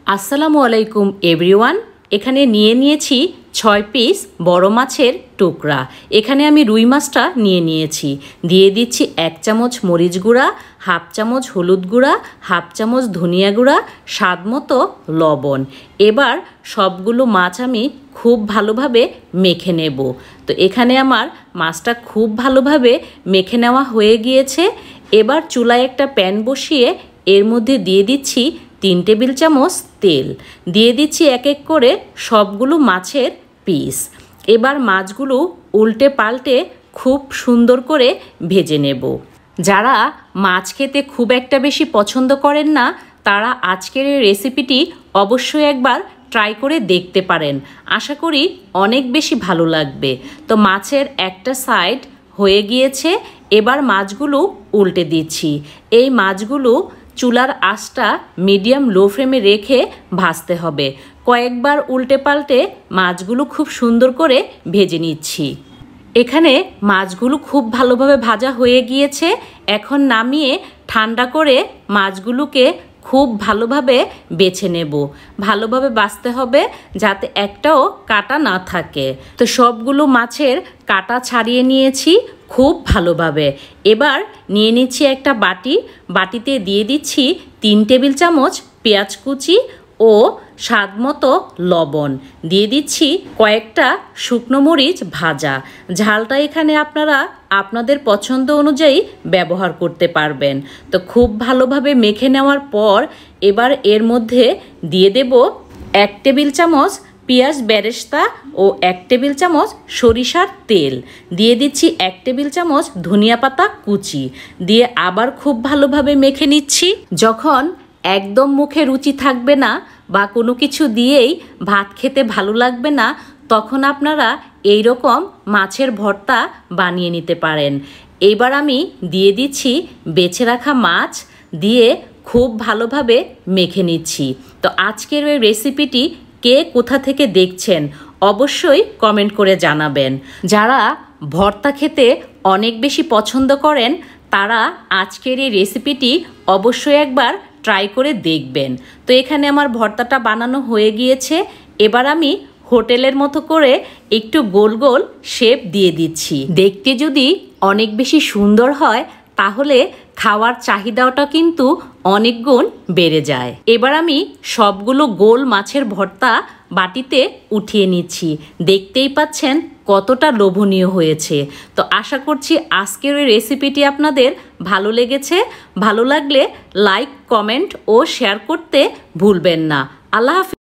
আসসালামু আলাইকুম এভরিওয়ান। এখানে নিয়ে নিয়েছি 6 পিস বড় মাছের টুকরা। এখানে আমি রুই মাছটা নিয়ে নিয়েছি। দিয়ে দিচ্ছি 1 চামচ মরিচ গুঁড়া, হাফ চামচ হলুদ গুঁড়া, হাফ চামচ ধনিয়া গুঁড়া, স্বাদ মতো লবণ। এবার সবগুলো মাছ আমি খুব ভালোভাবে মেখে নেব। তো এখানে আমার মাছটা খুব ভালোভাবে মেখে নেওয়া হয়ে গিয়েছে। এবার চুলায় একটা প্যান বসিয়ে এর মধ্যে দিয়ে দিচ্ছি 3 টেবিল চামচ তেল। দিয়ে দিচ্ছি এক এক করে সবগুলো মাছের পিস। এবার মাছগুলো উল্টে পাল্টে খুব সুন্দর করে ভেজে নেব। যারা মাছ খেতে খুব একটা বেশি পছন্দ করেন না, তারা আজকের এই রেসিপিটি অবশ্যই একবার ট্রাই করে দেখতে পারেন। আশা করি অনেক বেশি ভালো লাগবে। তো মাছের একটা সাইড হয়ে গিয়েছে, এবার মাছগুলো উল্টে দিচ্ছি। এই মাছগুলো চুলার আঁচটা মিডিয়াম লো ফ্লেমে রেখে ভাজতে হবে। কয়েকবার উল্টে পাল্টে মাছগুলো খুব সুন্দর করে ভেজে নিচ্ছি। এখানে মাছগুলো খুব ভালোভাবে ভাজা হয়ে গিয়েছে। এখন নামিয়ে ঠান্ডা করে মাছগুলোকে খুব ভালোভাবে বেছে নেব। ভালোভাবে বাছতে হবে যাতে একটাও কাটা না থাকে। তো সবগুলো মাছের কাটা ছাড়িয়ে নিয়েছি খুব ভালোভাবে। এবার নিয়ে নিচ্ছি একটা বাটিতে দিয়ে দিচ্ছি 3 টেবিল চামচ পেঁয়াজ কুচি ও স্বাদ মতো লবণ। দিয়ে দিচ্ছি কয়েকটা শুকনো মরিচ ভাজা। ঝালটা এখানে আপনারা আপনাদের পছন্দ অনুযায়ী ব্যবহার করতে পারবেন। তো খুব ভালোভাবে মেখে নেওয়ার পর এবার এর মধ্যে দিয়ে দেব 1 টেবিল চামচ পেঁয়াজ বেরেস্তা ও 1 টেবিল চামচ সরিষার তেল। দিয়ে দিচ্ছি 1 টেবিল চামচ ধনিয়া পাতা কুচি। দিয়ে আবার খুব ভালোভাবে মেখে নিচ্ছি। যখন একদম মুখে রুচি থাকবে না বা কোনো কিছু দিয়েই ভাত খেতে ভালো লাগবে না, তখন আপনারা এই রকম মাছের ভর্তা বানিয়ে নিতে পারেন। এবার আমি দিয়ে দিচ্ছি বেছে রাখা মাছ, দিয়ে খুব ভালোভাবে মেখে নিচ্ছি। তো আজকের এই রেসিপিটি কে কোথা থেকে দেখছেন অবশ্যই কমেন্ট করে জানাবেন। যারা ভর্তা খেতে অনেক বেশি পছন্দ করেন, তারা আজকের এই রেসিপিটি অবশ্যই একবার ট্রাই করে দেখবেন। তো এখানে আমার ভর্তাটা বানানো হয়ে গিয়েছে। এবার আমি হোটেলের মতো করে একটু গোল গোল শেপ দিয়ে দিচ্ছি। দেখতে যদি অনেক বেশি সুন্দর হয়, তাহলে খাওয়ার চাহিদাটা কিন্তু অনেক গুণ বেড়ে যায়। এবার আমি সবগুলো গোল মাছের ভর্তা বাটিতে উঠিয়ে নিচ্ছি। দেখতেই পাচ্ছেন কতটা লোভনীয় হয়েছে। তো আশা করছি আজকের এই রেসিপিটি আপনাদের ভালো লেগেছে। ভালো লাগলে লাইক, কমেন্ট ও শেয়ার করতে ভুলবেন না। আল্লাহ হাফেজ।